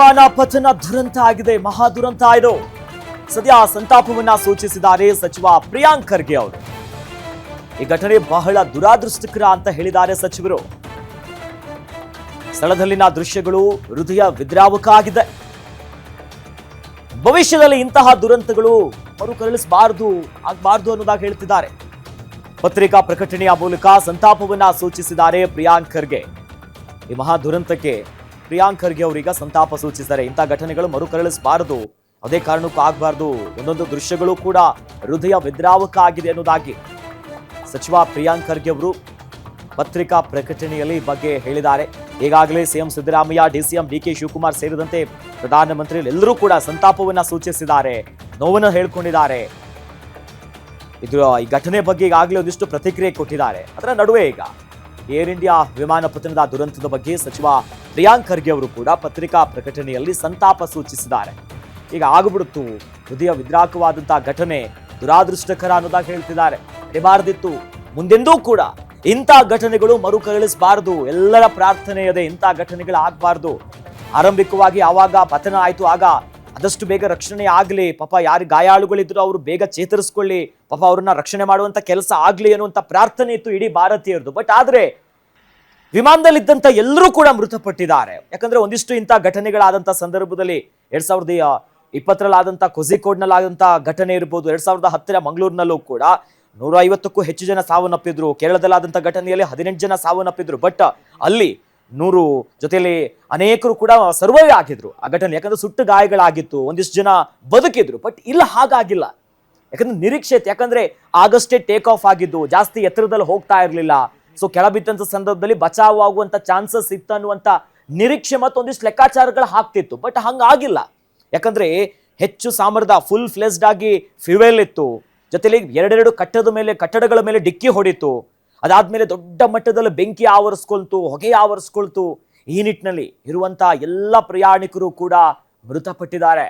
ವಿಮಾನ ಪತನ ದುರಂತ ಆಗಿದೆ, ಮಹಾ ದುರಂತ ಇದು. ಸದ್ಯ ಸಂತಾಪವನ್ನ ಸೂಚಿಸಿದ್ದಾರೆ ಸಚಿವ ಪ್ರಿಯಾಂಕ್ ಖರ್ಗೆ ಅವರು. ಈ ಘಟನೆ ಬಹಳ ದುರಾದೃಷ್ಟಕರ ಅಂತ ಹೇಳಿದ್ದಾರೆ ಸಚಿವರು. ಸ್ಥಳದಲ್ಲಿನ ದೃಶ್ಯಗಳು ಹೃದಯ ವಿದ್ರಾವಕ ಆಗಿದೆ. ಭವಿಷ್ಯದಲ್ಲಿ ಇಂತಹ ದುರಂತಗಳು ಮರುಕಳಿಸಬಾರದು ಅನ್ನೋದಾಗಿ ಹೇಳ್ತಿದ್ದಾರೆ. ಪತ್ರಿಕಾ ಪ್ರಕಟಣೆಯ ಮೂಲಕ ಸಂತಾಪವನ್ನ ಸೂಚಿಸಿದ್ದಾರೆ ಪ್ರಿಯಾಂಕ್ ಖರ್ಗೆ. ಈ ಮಹಾ ದುರಂತಕ್ಕೆ ಪ್ರಿಯಾಂಕ್ ಖರ್ಗೆ ಅವರೀಗ ಸಂತಾಪ ಸೂಚಿಸಿದ್ದಾರೆ. ಇಂಥ ಘಟನೆಗಳು ಮರುಕಳಿಸಬಾರದು, ಅದೇ ಕಾರಣಕ್ಕೂ ಆಗಬಾರದು. ಒಂದೊಂದು ದೃಶ್ಯಗಳು ಕೂಡ ಹೃದಯ ವಿದ್ರಾವಕ ಆಗಿದೆ ಅನ್ನೋದಾಗಿ ಸಚಿವ ಪ್ರಿಯಾಂಕ್ ಖರ್ಗೆ ಅವರು ಪತ್ರಿಕಾ ಪ್ರಕಟಣೆಯಲ್ಲಿ ಈ ಬಗ್ಗೆ ಹೇಳಿದ್ದಾರೆ. ಈಗಾಗಲೇ CM Siddaramaiah, DCM DK Shivakumar ಸೇರಿದಂತೆ ಪ್ರಧಾನಮಂತ್ರಿ ಎಲ್ಲರೂ ಕೂಡ ಸಂತಾಪವನ್ನ ಸೂಚಿಸಿದ್ದಾರೆ, ನೋವನ್ನು ಹೇಳ್ಕೊಂಡಿದ್ದಾರೆ. ಈ ಘಟನೆ ಬಗ್ಗೆ ಈಗಾಗಲೇ ಒಂದಿಷ್ಟು ಪ್ರತಿಕ್ರಿಯೆ ಕೊಟ್ಟಿದ್ದಾರೆ. ಅದರ ನಡುವೆ ಈಗ ಏರ್ ಇಂಡಿಯಾ ವಿಮಾನ ಪತನದ ದುರಂತದ ಬಗ್ಗೆ ಸಚಿವ ಪ್ರಿಯಾಂಕ್ ಖರ್ಗೆ ಅವರು ಕೂಡ ಪತ್ರಿಕಾ ಪ್ರಕಟಣೆಯಲ್ಲಿ ಸಂತಾಪ ಸೂಚಿಸಿದ್ದಾರೆ. ಈಗ ಆಗ್ಬಿಡುತ್ತು, ಹೃದಯ ವಿದ್ರಾಕವಾದಂತಹ ಘಟನೆ ದುರಾದೃಷ್ಟಕರ ಅನ್ನೋದಾಗಿ ಹೇಳ್ತಿದ್ದಾರೆ. ನಡೀಬಾರದಿತ್ತು, ಮುಂದೆಂದೂ ಕೂಡ ಇಂಥ ಘಟನೆಗಳು ಮರುಕಳಿಸಬಾರದು. ಎಲ್ಲರ ಪ್ರಾರ್ಥನೆ ಇದೆ, ಇಂಥ ಘಟನೆಗಳು ಆಗಬಾರ್ದು. ಆರಂಭಿಕವಾಗಿ ಆವಾಗ ಪತನ ಆಯ್ತು, ಆಗ ಆದಷ್ಟು ಬೇಗ ರಕ್ಷಣೆ ಆಗ್ಲಿ, ಪಾಪ ಯಾರು ಗಾಯಾಳುಗಳಿದ್ರು ಅವರು ಬೇಗ ಚೇತರಿಸ್ಕೊಳ್ಳಿ, ಪಾಪ ಅವ್ರನ್ನ ರಕ್ಷಣೆ ಮಾಡುವಂತ ಕೆಲಸ ಆಗ್ಲಿ ಅನ್ನುವಂತ ಪ್ರಾರ್ಥನೆ ಇತ್ತು ಇಡೀ ಭಾರತೀಯರದು. ಬಟ್ ಆದ್ರೆ ವಿಮಾನದಲ್ಲಿದ್ದಂತ ಎಲ್ಲರೂ ಕೂಡ ಮೃತಪಟ್ಟಿದ್ದಾರೆ. ಯಾಕಂದ್ರೆ ಒಂದಿಷ್ಟು ಇಂಥ ಘಟನೆಗಳಾದಂತ ಸಂದರ್ಭದಲ್ಲಿ 2020 ಕೋಝಿಕೋಡ್ನಲ್ಲಾದಂತ ಘಟನೆ ಇರ್ಬೋದು, 2010 ಮಂಗಳೂರಿನಲ್ಲೂ ಕೂಡ 150ಕ್ಕೂ ಹೆಚ್ಚು ಜನ ಸಾವನ್ನಪ್ಪಿದ್ರು. ಕೇರಳದಲ್ಲಾದಂಥ ಘಟನೆಯಲ್ಲಿ 18 ಜನ ಸಾವನ್ನಪ್ಪಿದ್ರು. ಬಟ್ ಅಲ್ಲಿ 100 ಜೊತೆಯಲ್ಲಿ ಅನೇಕರು ಕೂಡ ಸರ್ವೈವ್ ಆಗಿದ್ರು ಆ ಘಟನೆ. ಯಾಕಂದ್ರೆ ಸುಟ್ಟು ಗಾಯಗಳಾಗಿತ್ತು, ಒಂದಿಷ್ಟು ಜನ ಬದುಕಿದ್ರು. ಬಟ್ ಇಲ್ಲ, ಹಾಗಾಗಿಲ್ಲ. ಯಾಕಂದ್ರೆ ನಿರೀಕ್ಷೆ ಇತ್ತು. ಯಾಕಂದ್ರೆ ಆಗಷ್ಟೇ ಟೇಕ್ ಆಫ್ ಆಗಿದ್ದು, ಜಾಸ್ತಿ ಎತ್ತರದಲ್ಲಿ ಹೋಗ್ತಾ ಇರಲಿಲ್ಲ. ಸೊ ಕೆಳಬಿದ್ದಂತ ಸಂದರ್ಭದಲ್ಲಿ ಬಚಾವ್ ಆಗುವಂತ ಚಾನ್ಸಸ್ ಇತ್ತು ಅನ್ನುವಂತ ನಿರೀಕ್ಷೆ ಮತ್ತು ಒಂದಿಷ್ಟು ಲೆಕ್ಕಾಚಾರಗಳು ಹಾಕ್ತಿತ್ತು. ಬಟ್ ಹಂಗಾಗಿಲ್ಲ. ಯಾಕಂದ್ರೆ ಹೆಚ್ಚು ಸಾಮರ್ಥ್ಯ, ಫುಲ್ ಫ್ಲೆಸ್ಡ್ ಆಗಿ ಫ್ಯೂಯಲ್ ಇತ್ತು. ಜೊತೆಲಿ ಎರಡೆರಡು ಕಟ್ಟಡಗಳ ಮೇಲೆ ಡಿಕ್ಕಿ ಹೊಡಿತು. ಅದಾದ್ಮೇಲೆ ದೊಡ್ಡ ಮಟ್ಟದಲ್ಲಿ ಬೆಂಕಿ ಆವರಿಸ್ಕೊಳ್ತು, ಹೊಗೆ ಆವರಿಸ್ಕೊಳ್ತು. ಈ ನಿಟ್ಟಿನಲ್ಲಿ ಇರುವಂತ ಎಲ್ಲ ಪ್ರಯಾಣಿಕರು ಕೂಡ ಮೃತಪಟ್ಟಿದ್ದಾರೆ.